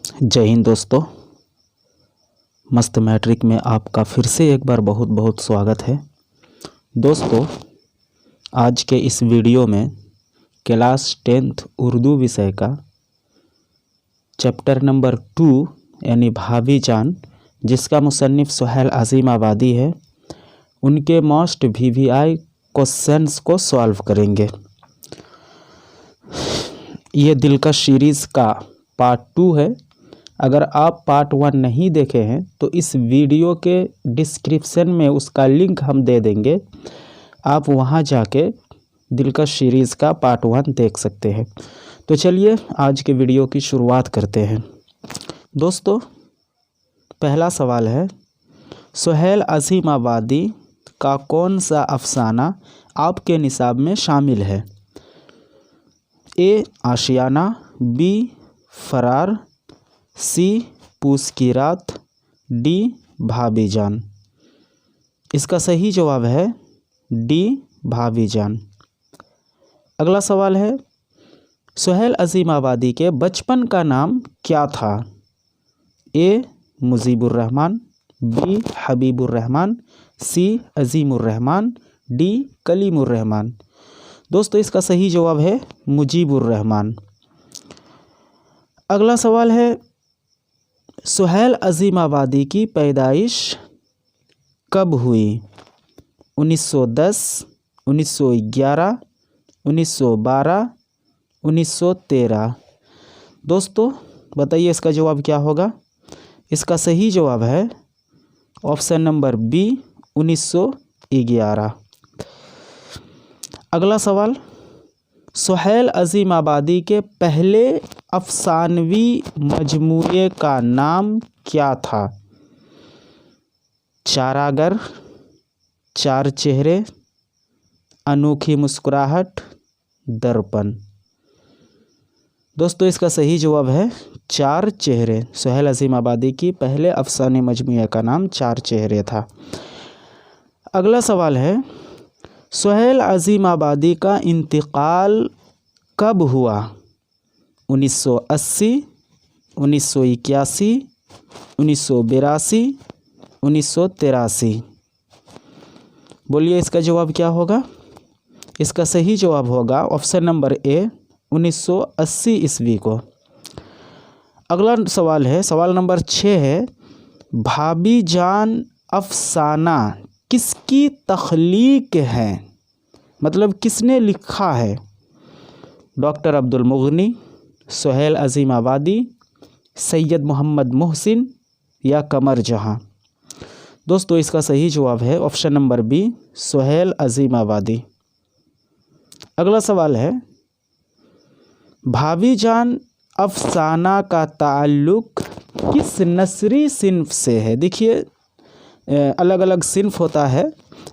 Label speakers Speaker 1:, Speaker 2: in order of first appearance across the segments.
Speaker 1: जय हिंद दोस्तों। मस्त मैट्रिक में आपका फिर से एक बार बहुत बहुत स्वागत है। दोस्तों, आज के इस वीडियो में क्लास 10th उर्दू विषय का चैप्टर नंबर 2 यानी भाभी जान, जिसका मुसन्निफ़ सुहेल अज़ीम आबादी है, उनके मोस्ट VVI क्वेश्चंस को सॉल्व करेंगे। ये दिलकश सीरीज़ का पार्ट 2 है। अगर आप पार्ट 1 नहीं देखे हैं तो इस वीडियो के डिस्क्रिप्शन में उसका लिंक हम दे देंगे, आप वहां जाके दिलकश सीरीज़ का पार्ट 1 देख सकते हैं। तो चलिए आज के वीडियो की शुरुआत करते हैं। दोस्तों, पहला सवाल है, सुहेल अज़ीम आबादी का कौन सा अफसाना आपके निसाब में शामिल है? ए आशियाना, बी फरार, सी पूस की रात, डी भाभी जान। इसका सही जवाब है डी भाभी जान। अगला सवाल है, सुहेल अज़ीम आबादी के बचपन का नाम क्या था? ए मुजीबुर रहमान, बी हबीबुर रहमान, सी अज़ीमुर रहमान, डी कलीमुर रहमान। दोस्तों, इसका सही जवाब है मुजीबुर रहमान। अगला सवाल है, सुहेल अज़ीम आबादी की पैदाइश कब हुई? 1910, 1911, 1912, 1913। दोस्तों, बताइए इसका जवाब क्या होगा? इसका सही जवाब है ऑप्शन नंबर बी 1911। अगला सवाल, सुहेल अज़ीम आबादी के पहले अफसानवी मजमूए का नाम क्या था? चारागर, चार चेहरे, अनोखी मुस्कुराहट, दर्पण। दोस्तों, इसका सही जवाब है चार चेहरे। सुहेल अज़ीम आबादी की पहले अफसाने मजमूए का नाम चार चेहरे था। अगला सवाल है, सुहेल अज़ीम आबादी का इंतकाल कब हुआ? 1980, 1981, 1982, 1983। बोलिए इसका जवाब क्या होगा? इसका सही जवाब होगा ऑप्शन नंबर ए 1980 ईस्वी को। अगला सवाल है, सवाल नंबर 6 है, भाभी जान अफसाना किसकी तख्लीक है? मतलब किसने लिखा है? डॉक्टर अब्दुल मुगनी, सुहेल अज़ीम आबादी, सैयद मोहम्मद मोहसिन या कमर जहां। दोस्तों, इसका सही जवाब है ऑप्शन नंबर बी सुहेल अज़ीम आबादी। अगला सवाल है, भाभी जान अफसाना का ताल्लुक़ किस नस्री सिन्फ से है? देखिए, अलग अलग सिन्फ होता है।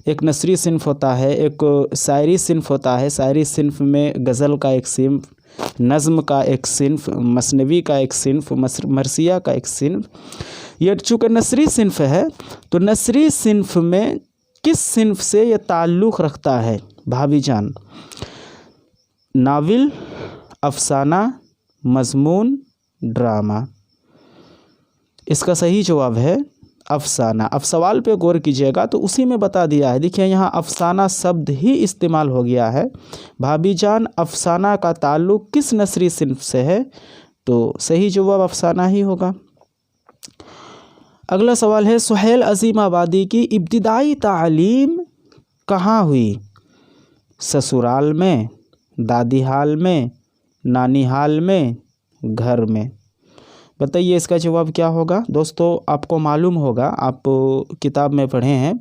Speaker 1: एक नस्री सिन्फ होता है, एक शायरी सिन्फ होता है। शायरी सिन्फ में गज़ल का एक सिन्फ, नज़्म का एक सिन्फ, मसनवी का एक सिन्फ, मरसिया का एक सिन्फ। ये चूँकि नस्री सिन्फ है तो नस्री सिन्फ में किस सिन्फ से ये ताल्लुक़ रखता है भाभी जान? नावल, अफसाना, मज़मून, ड्रामा। इसका सही जवाब है अफसाना। अब सवाल पे गौर कीजिएगा तो उसी में बता दिया है। देखिए, यहाँ अफसाना शब्द ही इस्तेमाल हो गया है। भाभी जान अफसाना का ताल्लुक़ किस नस्री सिन्फ से है? तो सही जवाब अफसाना ही होगा। अगला सवाल है, सुहेल अज़ीम आबादी की इब्तिदाई तालीम कहाँ हुई? ससुराल में, दादी हाल में, नानी हाल में, घर में। बताइए इसका जवाब क्या होगा? दोस्तों, आपको मालूम होगा, आप किताब में पढ़े हैं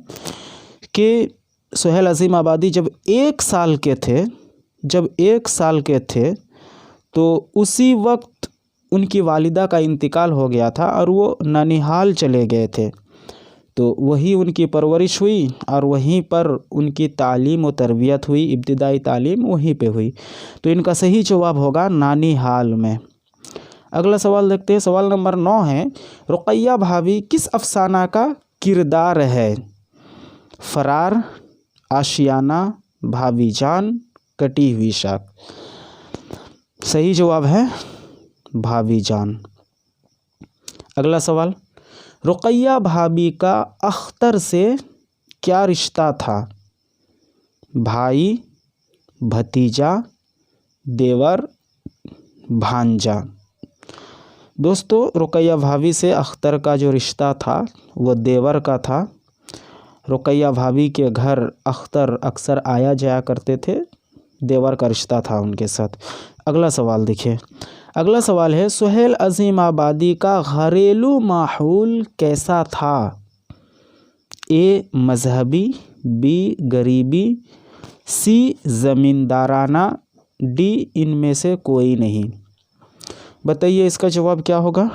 Speaker 1: कि सुहेल अज़ीम आबादी जब 1 साल के थे तो उसी वक्त उनकी वालिदा का इंतकाल हो गया था और वो ननिहाल चले गए थे। तो वही उनकी परवरिश हुई और वहीं पर उनकी तालीम व तरबियत हुई, इब्तिदाई तालीम वहीं पे हुई। तो इनका सही जवाब होगा नानी हाल में। अगला सवाल देखते हैं, सवाल नंबर 9 है, रुक़ैया भाभी किस अफसाना का किरदार है? फरार, आशियाना, भाभी जान, कटी हुई शाख। सही जवाब है भाभी जान। अगला सवाल, रुकैया भाभी का अख्तर से क्या रिश्ता था? भाई, भतीजा, देवर, भांजा। दोस्तों, रुकैया भाभी से अख्तर का जो रिश्ता था वो देवर का था। रुकैया भाभी के घर अख्तर अक्सर आया जाया करते थे, देवर का रिश्ता था उनके साथ। अगला सवाल देखिए, अगला सवाल है, सुहेल अजीम आबादी का घरेलू माहौल कैसा था? ए मजहबी, बी गरीबी, सी ज़मींदाराना, डी इनमें से कोई नहीं। बताइए इसका जवाब क्या होगा?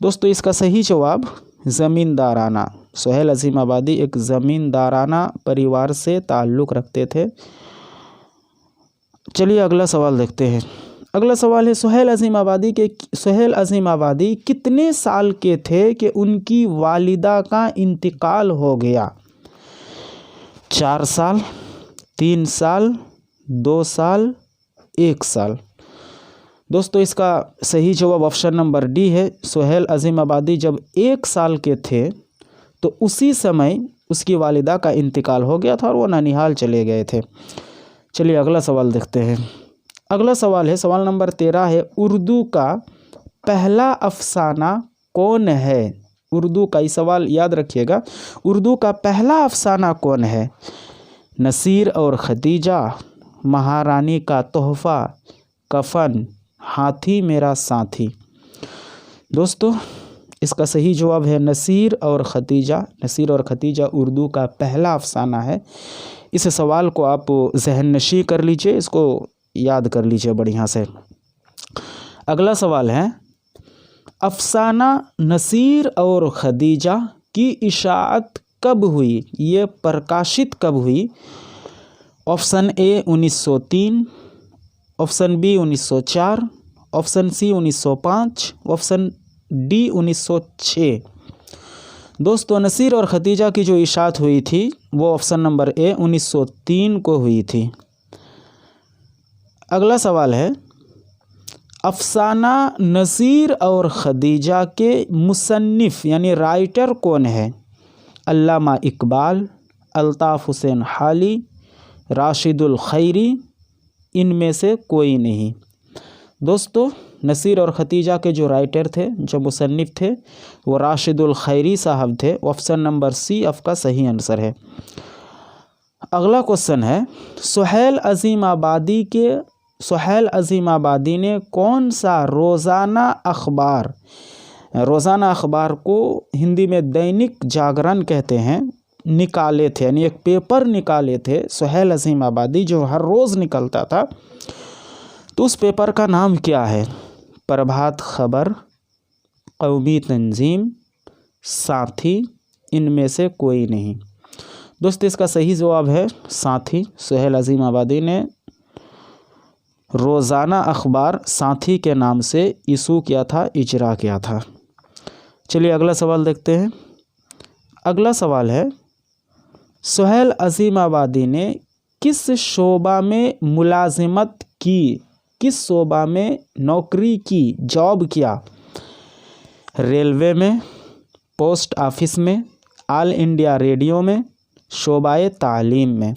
Speaker 1: दोस्तों, इसका सही जवाब ज़मींदाराना। सुहेल अजीम आबादी एक ज़मींदाराना परिवार से ताल्लुक़ रखते थे। चलिए अगला सवाल देखते हैं। अगला सवाल है, सुहेल अजीम आबादी कितने साल के थे कि उनकी वालिदा का इंतकाल हो गया? 4 साल, 3 साल, 2 साल, 1 साल। दोस्तों, इसका सही जवाब ऑप्शन नंबर डी है। सुहेल अजीम आबादी जब 1 साल के थे तो उसी समय उसकी वालिदा का इंतकाल हो गया था और वो ननिहाल चले गए थे। चलिए अगला सवाल देखते हैं। अगला सवाल है, सवाल नंबर 13 है, उर्दू का पहला अफसाना कौन है? उर्दू का, ये सवाल याद रखिएगा, उर्दू का पहला अफसाना कौन है? नसीर और खदीजा, महारानी का तोहफ़ा, कफन, हाथी मेरा साथी। दोस्तों, इसका सही जवाब है नसीर और खदीजा। नसीर और खदीजा उर्दू का पहला अफसाना है। इस सवाल को आप जहन नशी कर लीजिए, इसको याद कर लीजिए बढ़िया से। अगला सवाल है, अफसाना नसीर और खदीजा की इशाअत कब हुई? ये प्रकाशित कब हुई? Option A 1903, option B 1904, option C 1905, option D 1906। दोस्तों, नसीर और खदीजा की जो इशाअत हुई थी वो ऑप्शन नंबर ए 1903 को हुई थी। अगला सवाल है, अफसाना नसीर और खदीजा के मुसन्निफ यानी राइटर कौन है? अल्लामा इकबाल, अल्ताफ़ हुसैन हाली, राशिदुल खैरी, इनमें से कोई नहीं। दोस्तों, नसीर और खदीजा के जो राइटर थे, जो मुसन्निफ थे, वो राशिदुल खैरी साहब थे। ऑप्शन नंबर सी आपका सही आंसर है। अगला क्वेश्चन है, सुहेल अजीम आबादी ने कौन सा रोज़ाना अखबार को हिंदी में दैनिक जागरण कहते हैं, निकाले थे? यानी एक पेपर निकाले थे सुहेल अजीम आबादी जो हर रोज़ निकलता था। तो उस पेपर का नाम क्या है? प्रभात खबर, कौमी तंजीम, साथी, इनमें से कोई नहीं। दोस्तों, इसका सही जवाब है साथी। सुहेल अजीम आबादी ने रोज़ाना अखबार साथी के नाम से इशू किया था, इजरा किया था। चलिए अगला सवाल देखते हैं। अगला सवाल है, सुहेल अजीम आबादी ने किस शोबा में मुलाजिमत की? किस शोबा में नौकरी की, जॉब किया? रेलवे में, पोस्ट ऑफिस में, ऑल इंडिया रेडियो में, शोबाए तालीम में।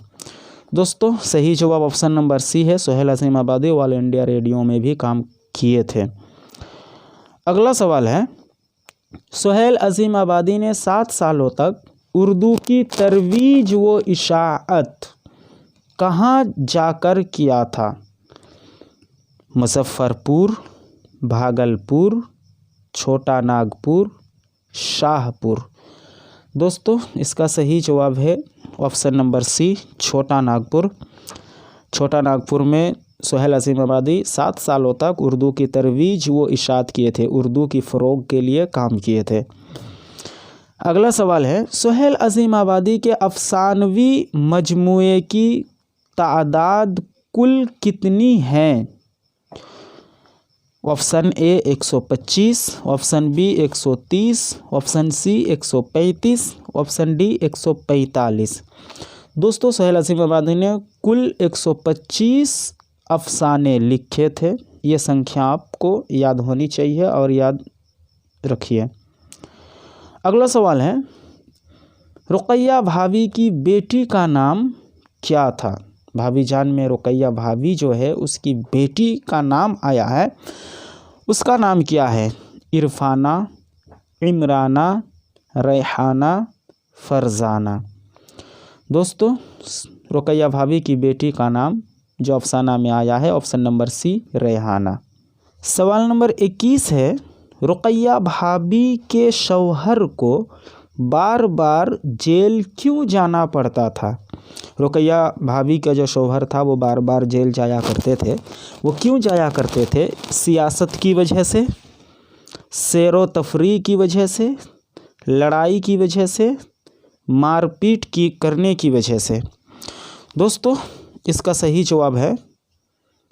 Speaker 1: दोस्तों, सही जवाब ऑप्शन नंबर सी है। सुहेल अजीम आबादी ऑल इंडिया रेडियो में भी काम किए थे। अगला सवाल है, सुहेल अजीम आबादी ने 7 सालों तक उर्दू की तरवीज व इशाअत कहाँ जाकर किया था? मुजफ्फरपुर, भागलपुर, छोटा नागपुर, शाहपुर। दोस्तों, इसका सही जवाब है ऑप्शन नंबर सी, छोटा नागपुर। छोटा नागपुर में सुहेल अजीम आबादी 7 सालों तक उर्दू की तरवीज व इशाअत किए थे, उर्दू की फ़रोग के लिए काम किए थे। अगला सवाल है, सुहेल अजीम आबादी के अफसानवी मजमूए की तादाद कुल कितनी हैं? Option A 125, option B 130, option C 135, option D 145। दोस्तों, सुहेल अजीम आबादी ने कुल 125 अफसाने लिखे थे। ये संख्या आपको याद होनी चाहिए और याद रखिए। अगला सवाल है, रुकैया भाभी की बेटी का नाम क्या था? भाभी जान में रुकैया भाभी जो है उसकी बेटी का नाम आया है, उसका नाम क्या है? इरफाना, इमराना, रेहाना, फरजाना। दोस्तों रुकैया भाभी की बेटी का नाम जो अफसाना में आया है ऑप्शन नंबर सी रेहाना। सवाल नंबर 21 है, रुकैया भाभी के शौहर को बार बार जेल क्यों जाना पड़ता था? रुकैया भाभी का जो शौहर था वो बार बार जेल जाया करते थे, वो क्यों जाया करते थे? सियासत की वजह से, सैरो तफरीह की वजह से, लड़ाई की वजह से, मारपीट की करने की वजह से। दोस्तों इसका सही जवाब है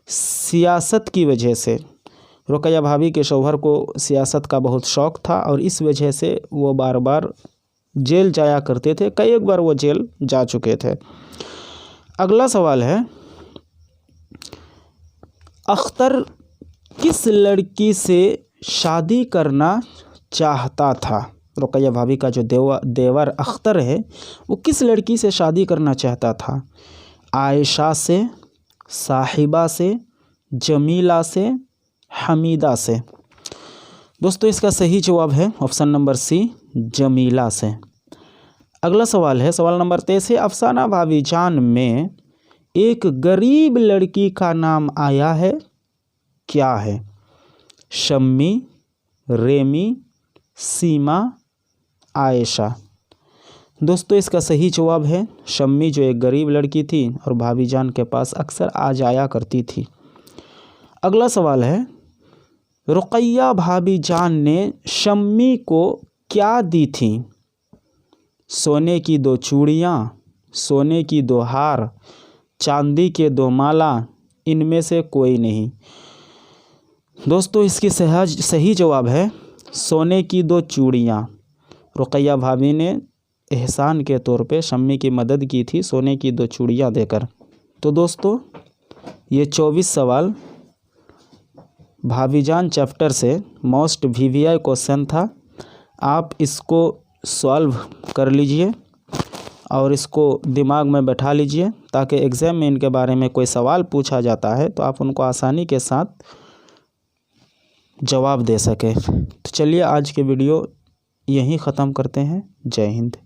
Speaker 1: सियासत की वजह से। रुकैया भाभी के शौहर को सियासत का बहुत शौक़ था और इस वजह से वो बार बार जेल जाया करते थे, कई एक बार वो जेल जा चुके थे। अगला सवाल है, अख्तर किस लड़की से शादी करना चाहता था? रुकैया भाभी का जो देवर अख्तर है वो किस लड़की से शादी करना चाहता था? आयशा से, साहिबा से, जमीला से, हमीदा से। दोस्तों इसका सही जवाब है ऑप्शन नंबर सी जमीला से। अगला सवाल है, सवाल नंबर 23 है, अफसाना भाभी जान में एक गरीब लड़की का नाम आया है, क्या है? शम्मी, रेमी, सीमा, आयशा। दोस्तों इसका सही जवाब है शम्मी, जो एक गरीब लड़की थी और भाभी जान के पास अक्सर आ जाया करती थी। अगला सवाल है, रुकैया भाभी जान ने शम्मी को क्या दी थी? सोने की 2 चूड़ियाँ, सोने की 2 हार, चांदी के 2 माला, इनमें से कोई नहीं। दोस्तों इसकी सही जवाब है सोने की 2 चूड़ियाँ। रुकैया भाभी ने एहसान के तौर पे शम्मी की मदद की थी सोने की 2 चूड़ियाँ देकर। तो दोस्तों ये 24 सवाल भाभी जान चैप्टर से मोस्ट VVI क्वेश्चन था। आप इसको सॉल्व कर लीजिए और इसको दिमाग में बैठा लीजिए ताकि एग्ज़ाम में इनके बारे में कोई सवाल पूछा जाता है तो आप उनको आसानी के साथ जवाब दे सकें। तो चलिए आज के वीडियो यहीं ख़त्म करते हैं। जय हिंद।